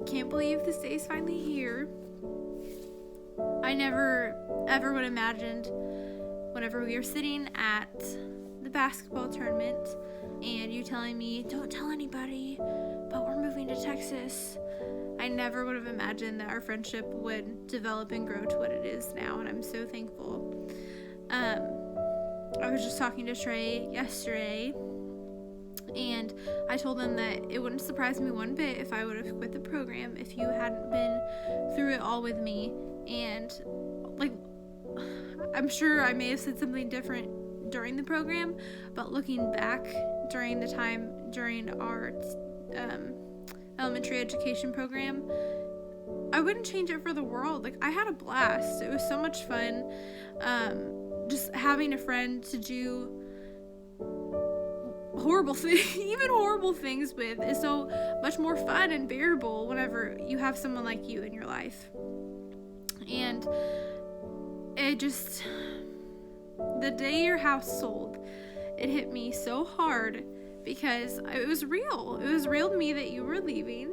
can't believe this day is finally here. I never ever would have imagined whenever we were sitting at the basketball tournament and you telling me, don't tell anybody, but we're moving to Texas. I never would have imagined that our friendship would develop and grow to what it is now, and I'm so thankful. I was just talking to Trey yesterday, and I told him that it wouldn't surprise me one bit if I would have quit the program if you hadn't been through it all with me. And like, I'm sure I may have said something different during the program, but looking back during the time during our elementary education program, I wouldn't change it for the world. Like, I had a blast. It was so much fun. Just having a friend to do horrible things with is so much more fun and bearable whenever you have someone like you in your life. And it just, the day your house sold, it hit me so hard because it was real. It was real to me that you were leaving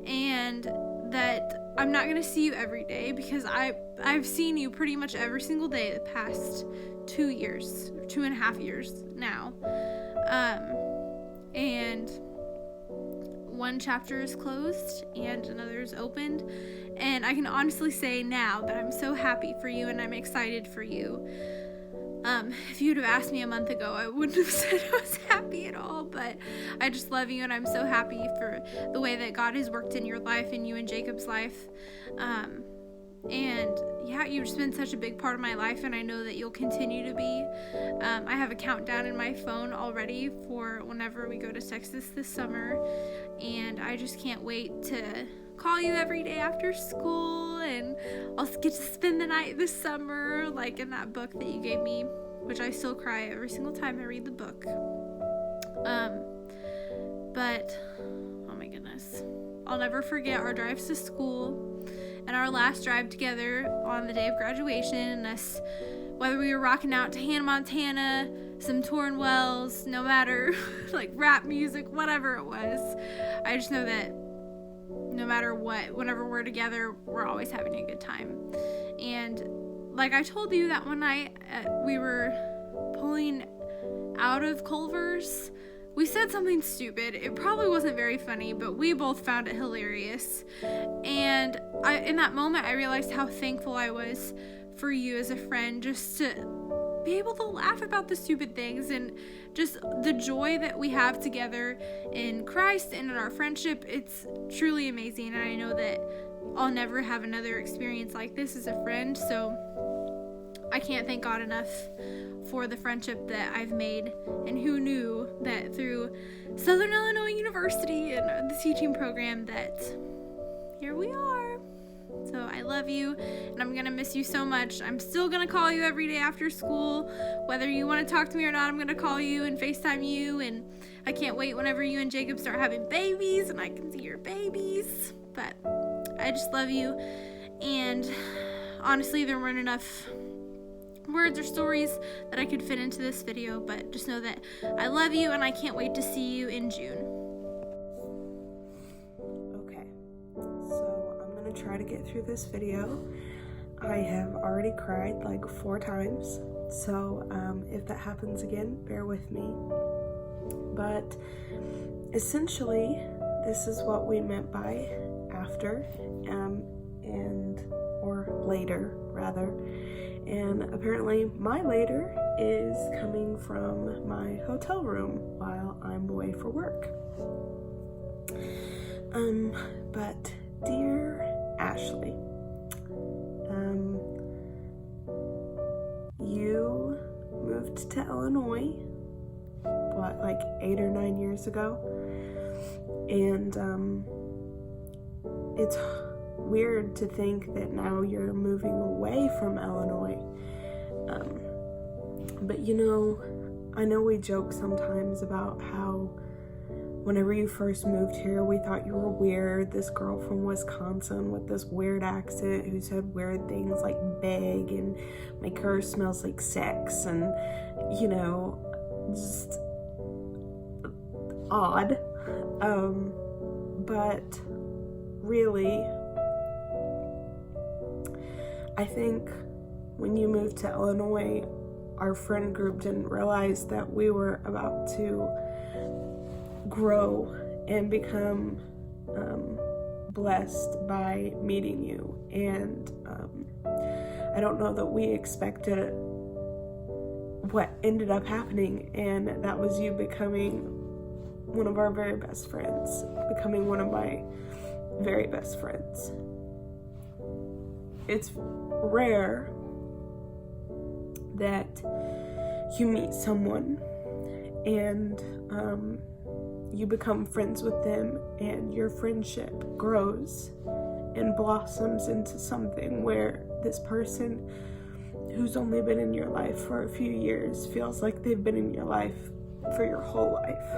and that I'm not going to see you every day, because I've seen you pretty much every single day the past 2.5 years now. And one chapter is closed and another is opened, and I can honestly say now that I'm so happy for you and I'm excited for you. If you'd have asked me a month ago, I wouldn't have said I was happy at all, but I just love you and I'm so happy for the way that God has worked in your life and you and Jacob's life. And yeah, you've just been such a big part of my life, and I know that you'll continue to be. I have a countdown in my phone already for whenever we go to Texas this summer, and I just can't wait to call you every day after school, and I'll get to spend the night this summer, like in that book that you gave me, which I still cry every single time I read the book. But, oh my goodness, I'll never forget our drives to school and our last drive together on the day of graduation, and us, whether we were rocking out to Hannah Montana, some Torn Wells, no matter, like rap music, whatever it was. I just know that no matter what, whenever we're together, we're always having a good time. And like I told you that one night we were pulling out of Culver's, we said something stupid. It probably wasn't very funny, but we both found it hilarious. And in that moment, I realized how thankful I was for you as a friend, just to be able to laugh about the stupid things and just the joy that we have together in Christ and in our friendship. It's truly amazing, and I know that I'll never have another experience like this as a friend, so I can't thank God enough for the friendship that I've made. And who knew that through Southern Illinois University and the teaching program that here we are. So I love you, and I'm gonna miss you so much. I'm still gonna call you every day after school, whether you want to talk to me or not. I'm gonna call you and FaceTime you, and I can't wait whenever you and Jacob start having babies and I can see your babies. But I just love you, and honestly, there weren't enough words or stories that I could fit into this video, but just know that I love you and I can't wait to see you in June. Okay, so I'm gonna try to get through this video. I have already cried like 4 times, so if that happens again, bear with me. But essentially, this is what we meant by after or later rather. And apparently my later is coming from my hotel room while I'm away for work. But dear Ashley, you moved to Illinois, like 8 or 9 years ago? And it's weird to think that now you're moving away from Illinois. But you know, I know we joke sometimes about how whenever you first moved here, we thought you were weird, this girl from Wisconsin with this weird accent who said weird things like beg and my car smells like sex, and you know, just odd. But really, I think when you moved to Illinois, our friend group didn't realize that we were about to grow and become blessed by meeting you. And I don't know that we expected what ended up happening, and that was you becoming one of our very best friends, becoming one of my very best friends. It's rare that you meet someone and you become friends with them, and your friendship grows and blossoms into something where this person who's only been in your life for a few years feels like they've been in your life for your whole life.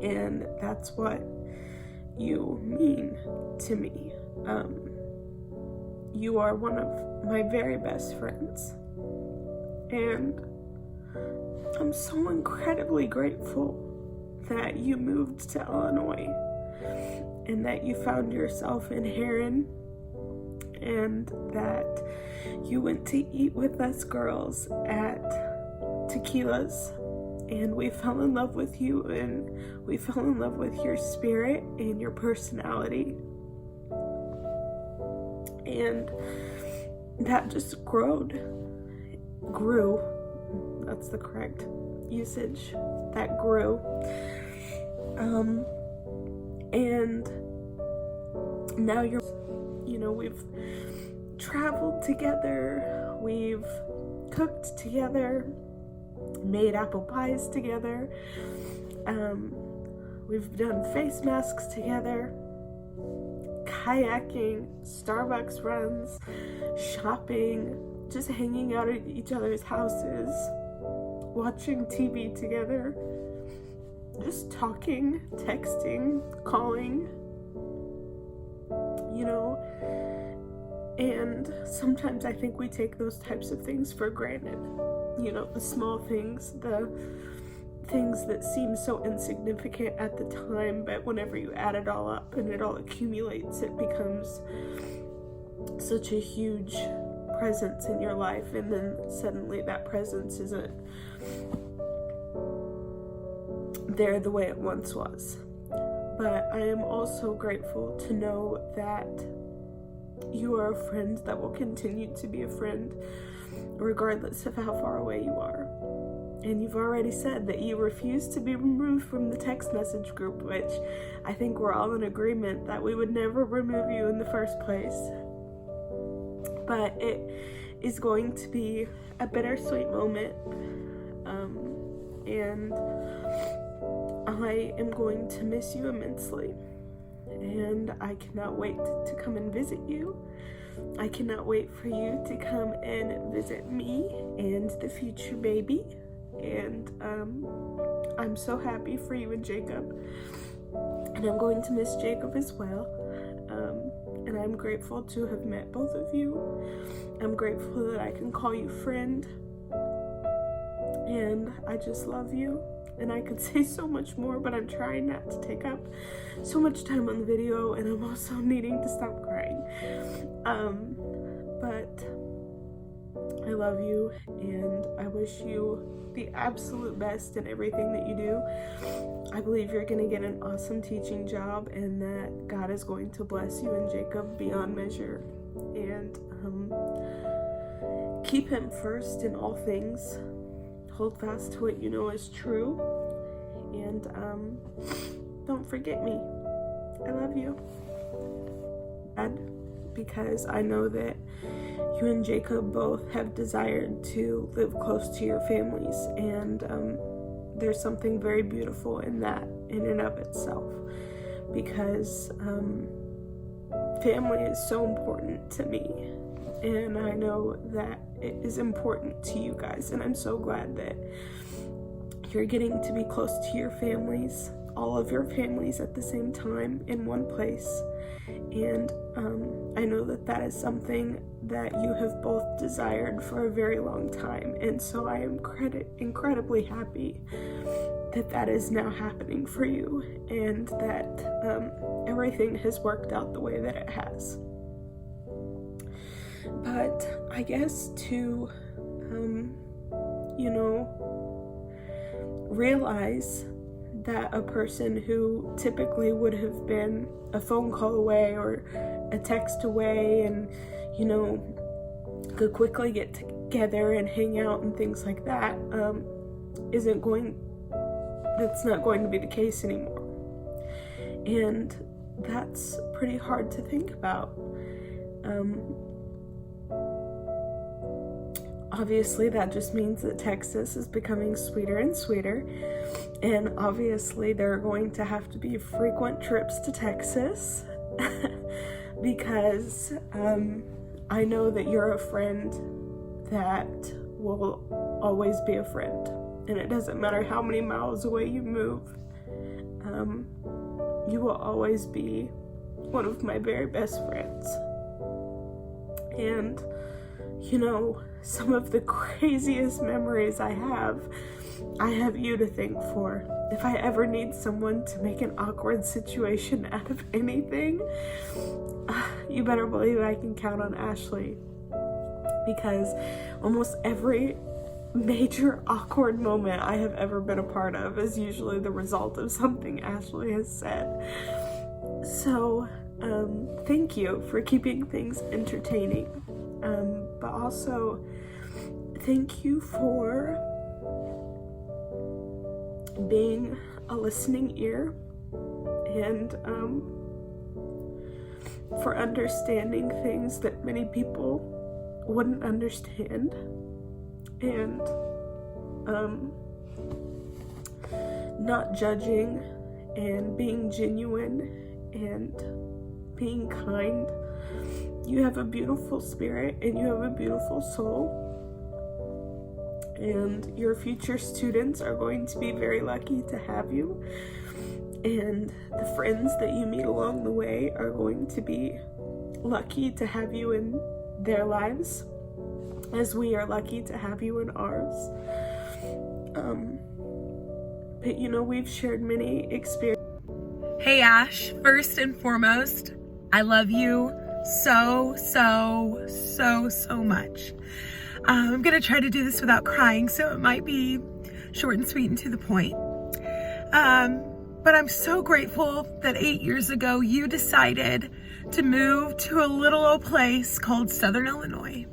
And that's what you mean to me. You are one of my very best friends, and I'm so incredibly grateful that you moved to Illinois and that you found yourself in Heron, and that you went to eat with us girls at Tequila's, and we fell in love with you, and we fell in love with your spirit and your personality, and that just grew, that's the correct usage, that grew, and now we've traveled together, we've cooked together, made apple pies together, we've done face masks together, kayaking, Starbucks runs, shopping, just hanging out at each other's houses, watching TV together, just talking, texting, calling, and sometimes I think we take those types of things for granted, the small things, the things that seem so insignificant at the time, but whenever you add it all up and it all accumulates, it becomes such a huge presence in your life, and then suddenly that presence isn't there the way it once was. But I am also grateful to know that you are a friend that will continue to be a friend regardless of how far away you are. And you've already said that you refuse to be removed from the text message group, which I think we're all in agreement that we would never remove you in the first place. But it is going to be a bittersweet moment, and I am going to miss you immensely, and I cannot wait to come and visit you. I cannot wait for you to come and visit me and the future baby, and I'm so happy for you and Jacob, and I'm going to miss Jacob as well, and I'm grateful to have met both of you. I'm grateful that I can call you friend, and I just love you. And I could say so much more, but I'm trying not to take up so much time on the video, and I'm also needing to stop crying. But I love you, and I wish you the absolute best in everything that you do. I believe you're going to get an awesome teaching job, and that God is going to bless you and Jacob beyond measure. And keep him first in all things. Hold fast to what you know is true, and don't forget me. I love you. Because I know that you and Jacob both have desired to live close to your families, and there's something very beautiful in that in and of itself, because family is so important to me, and I know that it is important to you guys, and I'm so glad that you're getting to be close to your families, all of your families at the same time in one place. And I know that that is something that you have both desired for a very long time, and so I am incredibly happy that that is now happening for you, and that everything has worked out the way that it has. But I guess to, realize that a person who typically would have been a phone call away or a text away and, could quickly get together and hang out and things like that, that's not going to be the case anymore. And that's pretty hard to think about. Obviously, that just means that Texas is becoming sweeter and sweeter. And obviously, there are going to have to be frequent trips to Texas because I know that you're a friend that will always be a friend. And it doesn't matter how many miles away you move, you will always be one of my very best friends. And, some of the craziest memories I have you to thank for. If I ever need someone to make an awkward situation out of anything, you better believe I can count on Ashley. Because almost every major awkward moment I have ever been a part of is usually the result of something Ashley has said. So, thank you for keeping things entertaining. But also, thank you for being a listening ear and for understanding things that many people wouldn't understand, and not judging and being genuine and being kind. You have a beautiful spirit and you have a beautiful soul, and your future students are going to be very lucky to have you, and the friends that you meet along the way are going to be lucky to have you in their lives, as we are lucky to have you in ours. But we've shared many experiences. Hey Ash, first and foremost, I love you so much. I'm gonna try to do this without crying, so it might be short and sweet and to the point. But I'm so grateful that 8 years ago you decided to move to a little old place called Southern Illinois.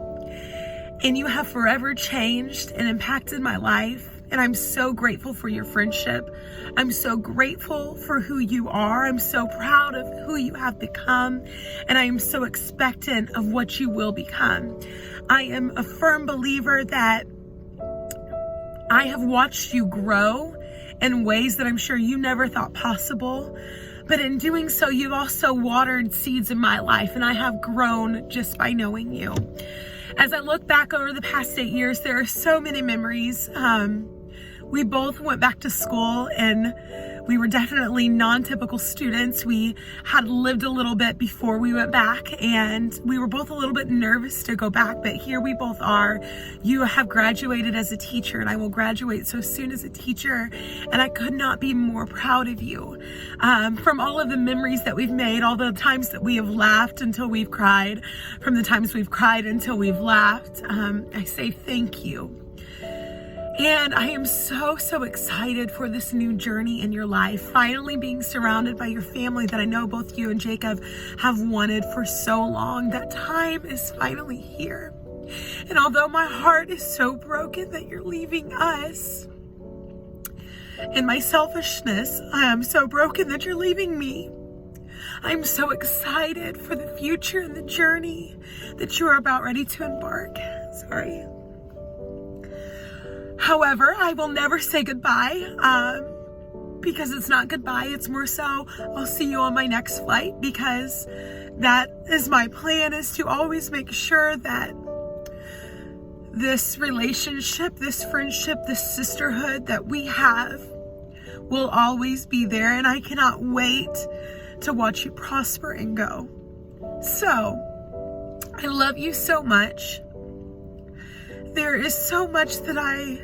And you have forever changed and impacted my life. And I'm so grateful for your friendship. I'm so grateful for who you are. I'm so proud of who you have become. And I am so expectant of what you will become. I am a firm believer that I have watched you grow in ways that I'm sure you never thought possible. But in doing so, you've also watered seeds in my life, and I have grown just by knowing you. As I look back over the past 8 years, there are so many memories. We both went back to school, and we were definitely non-typical students. We had lived a little bit before we went back, and we were both a little bit nervous to go back, but here we both are. You have graduated as a teacher, and I will graduate so soon as a teacher, and I could not be more proud of you. From all of the memories that we've made, all the times that we have laughed until we've cried, from the times we've cried until we've laughed, I say thank you. And I am so excited for this new journey in your life, finally being surrounded by your family that I know both you and Jacob have wanted for so long. That time is finally here. And although my heart is so broken that you're leaving us, in my selfishness, I am so broken that you're leaving me. I'm so excited for the future and the journey that you are about ready to embark. Sorry. However, I will never say goodbye, because it's not goodbye. It's more so I'll see you on my next flight, because that is my plan, is to always make sure that this relationship, this friendship, this sisterhood that we have will always be there. And I cannot wait to watch you prosper and go. So, I love you so much. There is so much that I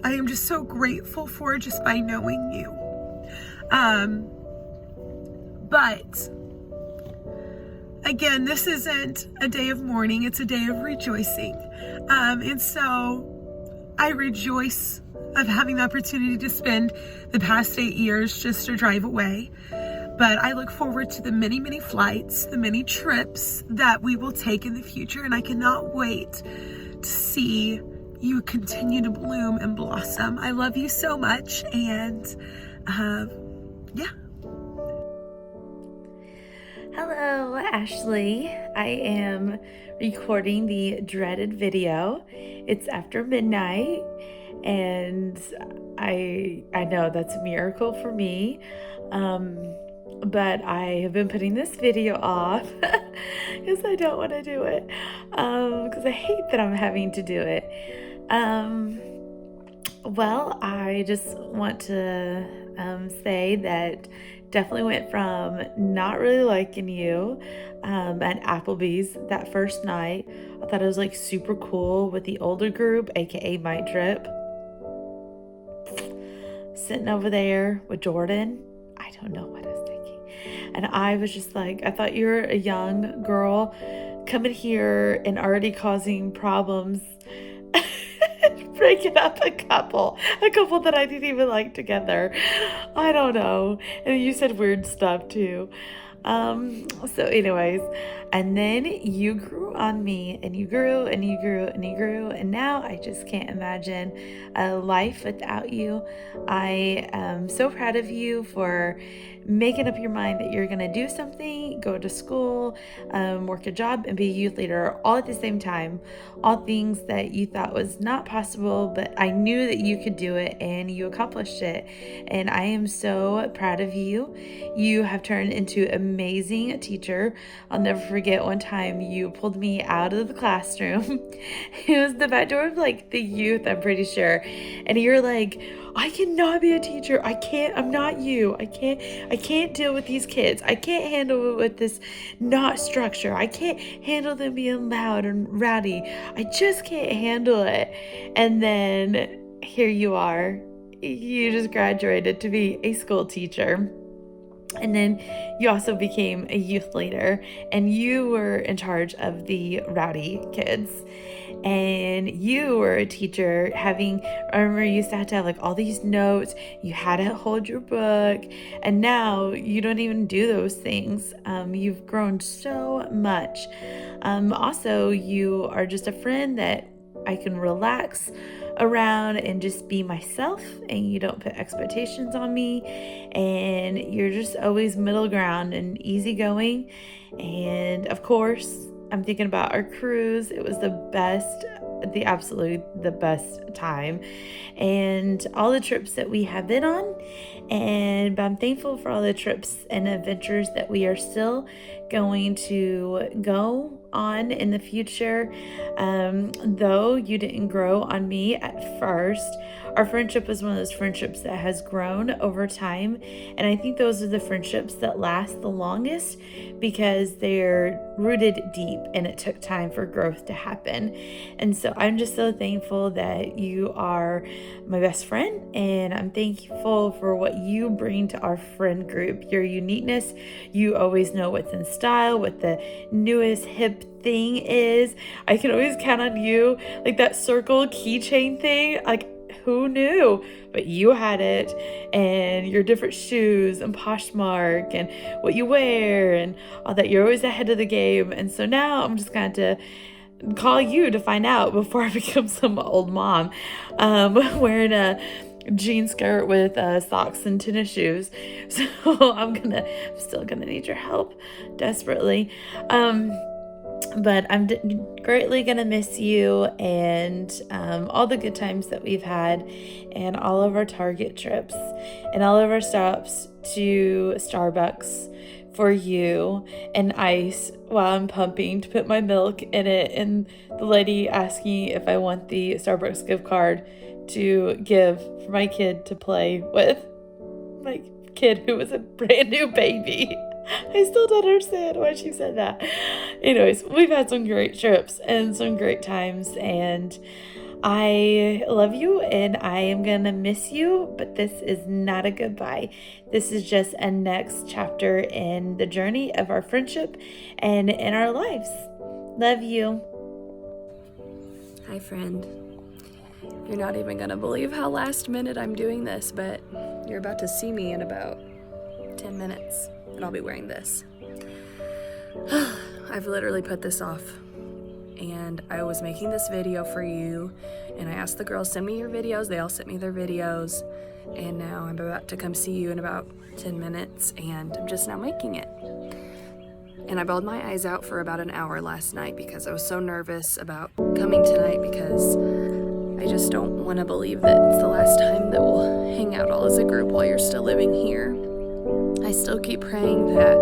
am just so grateful for just by knowing you. But again, this isn't a day of mourning, it's a day of rejoicing. And so I rejoice of having the opportunity to spend the past 8 years just to drive away. But I look forward to the many, many flights, the many trips that we will take in the future. And I cannot wait to see you continue to bloom and blossom. I love you so much. And yeah. Hello, Ashley. I am recording the dreaded video. It's after midnight, and I know that's a miracle for me. But I have been putting this video off because I don't want to do it. Because I hate that I'm having to do it. Well, I just want to say that definitely went from not really liking you at Applebee's that first night. I thought it was like super cool with the older group, aka my drip, sitting over there with Jordan. I don't know what I was thinking. And I was just like, I thought you were a young girl coming here and already causing problems, breaking up a couple that I didn't even like together. I don't know. And you said weird stuff too. So anyways, and then you grew on me, and you grew and you grew and you grew, and now I just can't imagine a life without you. I am so proud of you for making up your mind that you're gonna do something, go to school, work a job, and be a youth leader all at the same time. All things that you thought was not possible, but I knew that you could do it, and you accomplished it. And I am so proud of you. You have turned into an amazing teacher. I'll never forget one time you pulled me out of the classroom. It was the back door of like the youth, I'm pretty sure. And you're like, I cannot be a teacher. I'm not you. I can't deal with these kids. I can't handle it with this not structure. I can't handle them being loud and rowdy. I just can't handle it. And then here you are. You just graduated to be a school teacher. And then you also became a youth leader, and you were in charge of the rowdy kids. And you were a teacher I remember you used to have all these notes, you had to hold your book, and now you don't even do those things. You've grown so much. Also, you are just a friend that I can relax around and just be myself, and you don't put expectations on me, and you're just always middle ground and easygoing. And of course, I'm thinking about our cruise. It was absolutely the best time, and all the trips that we have been on. But I'm thankful for all the trips and adventures that we are still going to go on in the future. Though you didn't grow on me at first, our friendship is one of those friendships that has grown over time. And I think those are the friendships that last the longest because they're rooted deep and it took time for growth to happen. And so I'm just so thankful that you are my best friend, and I'm thankful for what you bring to our friend group, your uniqueness. You always know what's in style, what the newest hip thing is. I can always count on you, like that circle keychain thing, like who knew? But you had it, and your different shoes and Poshmark and what you wear and all that. You're always ahead of the game. And so now I'm just going to call you to find out before I become some old mom wearing a jean skirt with socks and tennis shoes. So I'm still gonna need your help desperately. But I'm greatly going to miss you, and all the good times that we've had, and all of our Target trips, and all of our stops to Starbucks for you, and ice while I'm pumping to put my milk in it, and the lady asking if I want the Starbucks gift card to give for my kid to play with. My kid who was a brand new baby. I still don't understand why she said that. Anyways, we've had some great trips and some great times, and I love you and I am gonna miss you, but this is not a goodbye. This is just a next chapter in the journey of our friendship and in our lives. Love you. Hi, friend. You're not even gonna believe how last minute I'm doing this, but you're about to see me in about 10 minutes, and I'll be wearing this. I've literally put this off, and I was making this video for you, and I asked the girls, send me your videos. They all sent me their videos, and now I'm about to come see you in about 10 minutes, and I'm just now making it. And I bawled my eyes out for about an hour last night because I was so nervous about coming tonight, because I just don't want to believe that it's the last time that we'll hang out all as a group while you're still living here. I still keep praying that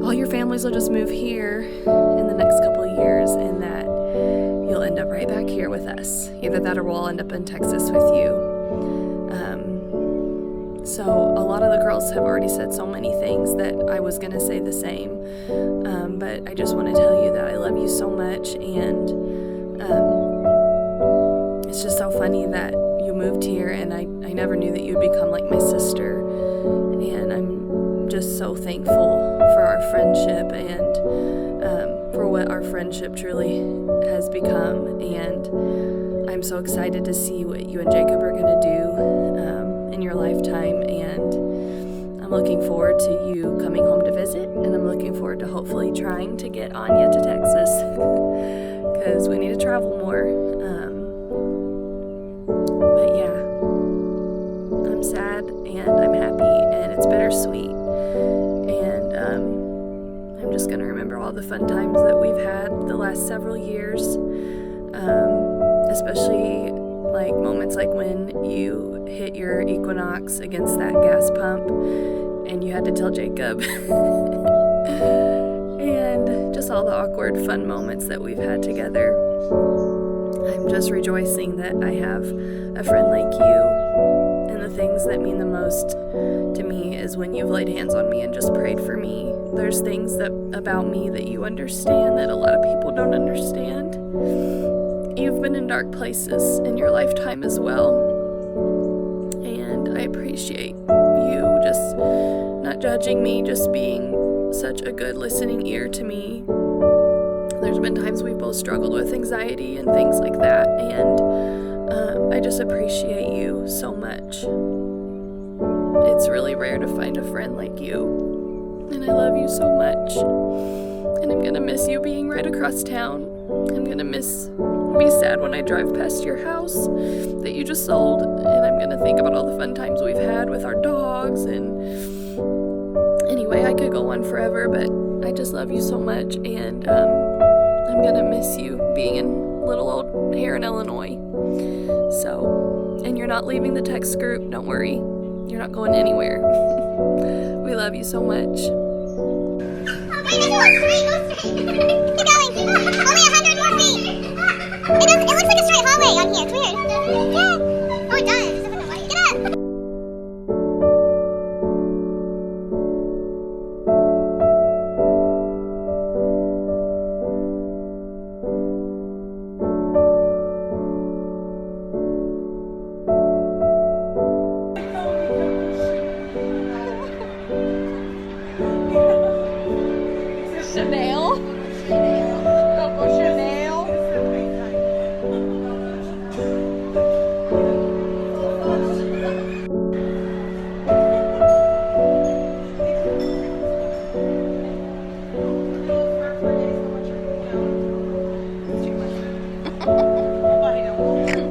all your families will just move here in the next couple of years, and that you'll end up right back here with us. Either that or we'll end up in Texas with you. So a lot of the girls have already said so many things that I was going to say the same. But I just want to tell you that I love you so much, and it's just so funny that you moved here, and I never knew that you'd become like my sister. And I'm just so thankful for our friendship and for what our friendship truly has become. And I'm so excited to see what you and Jacob are going to do in your lifetime. And I'm looking forward to you coming home to visit, and I'm looking forward to hopefully trying to get Anya to Texas, because we need to travel more. But yeah, I'm sad and I'm happy, and it's bittersweet. And I'm just gonna remember all the fun times that we've had the last several years, especially like moments like when you hit your Equinox against that gas pump and you had to tell Jacob. And just all the awkward fun moments that we've had together. I'm just rejoicing that I have a friend like you, and the things that mean the most to me is when you've laid hands on me and just prayed for me. There's things about me that you understand that a lot of people don't understand. You've been in dark places in your lifetime as well, and I appreciate you just not judging me, just being such a good listening ear to me. There's been times we've both struggled with anxiety and things like that, and I just appreciate you so much. It's really rare to find a friend like you, and I love you so much, and I'm gonna miss you being right across town. I'm gonna be sad when I drive past your house that you just sold, and I'm gonna think about all the fun times we've had with our dogs. And anyway, I could go on forever, but I just love you so much, and I'm gonna miss you being in little old here in Illinois. So, and you're not leaving the text group, don't worry. You're not going anywhere. We love you so much. Go straight. Keep going. Only 100 more feet. It looks like a straight hallway on here. It's weird. Yeah. Oh, it does. It's up in the light. Get up. Chanel. Coco Chanel.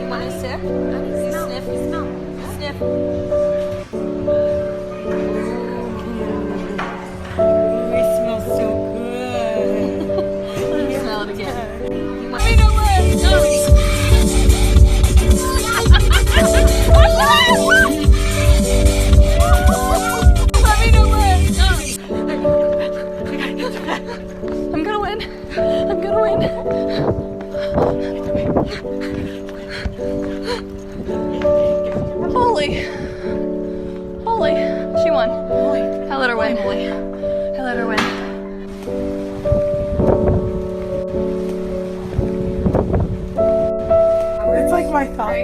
Want to sip? Sniff. It smells so good.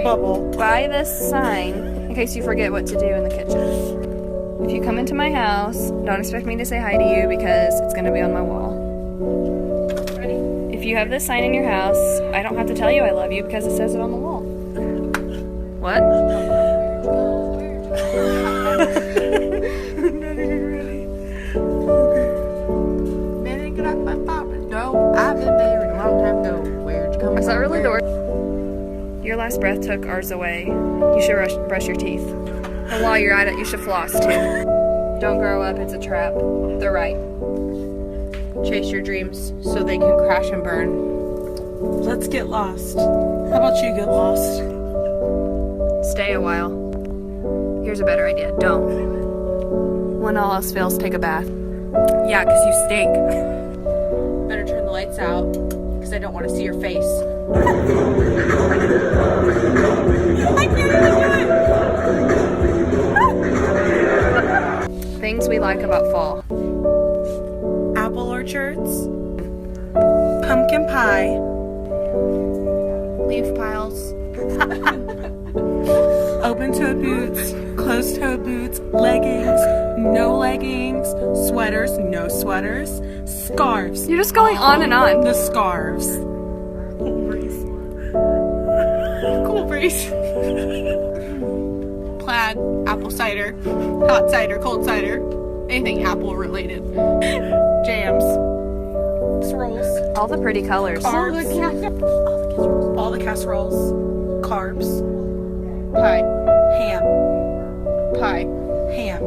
bubble. Buy this sign in case you forget what to do in the kitchen. If you come into my house, don't expect me to say hi to you because it's going to be on my wall. If you have this sign in your house, I don't have to tell you I love you because it says it on the wall. What? I've been married a long time ago. Where'd you come Is that from? really the word? Your last breath took ours away. You should brush your teeth. And while you're at it, you should floss too. Don't grow up, it's a trap. They're right. Chase your dreams so they can crash and burn. Let's get lost. How about you get lost? Stay a while. Here's a better idea. Don't. When all else fails, take a bath. Yeah, because you stink. Better turn the lights out because I don't want to see your face. Things we like about fall. Apple orchards. Pumpkin pie. Leaf piles. Open-toed boots. Closed-toed boots. Leggings. No leggings. Sweaters. No sweaters. Scarves. You're just going on and on. The scarves. Cool breeze. Plaid. Apple cider. Hot cider. Cold cider. Anything apple related. Jams. Rolls. All the pretty colors. All the All the casseroles. Carbs. pie. Ham. Pie. Ham.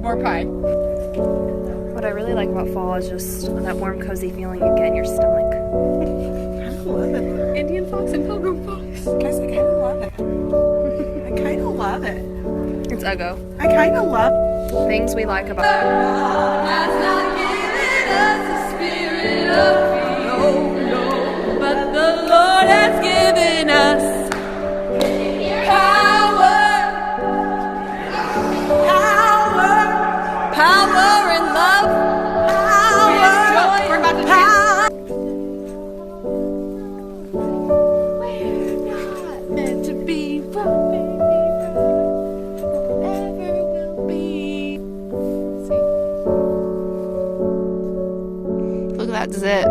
More pie. What I really like about fall is just that warm, cozy feeling you get in your stomach. I love it. Indian fox and pilgrim fox. Guys, I kind of love it. I kind of love it. It's Uggo. I kind of love Things we like about But the Lord has given us power and love, joy and power. We're not meant to be what forever will be. Look at that zit.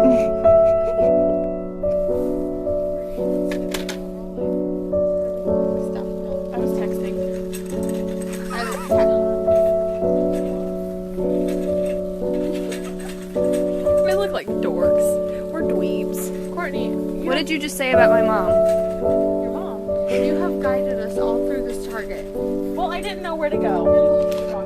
I was texting. We look like dorks. We're dweebs. Courtney, What did you just say about my mom? your mom. You have guided us all through this Target. Well, I didn't know where to go.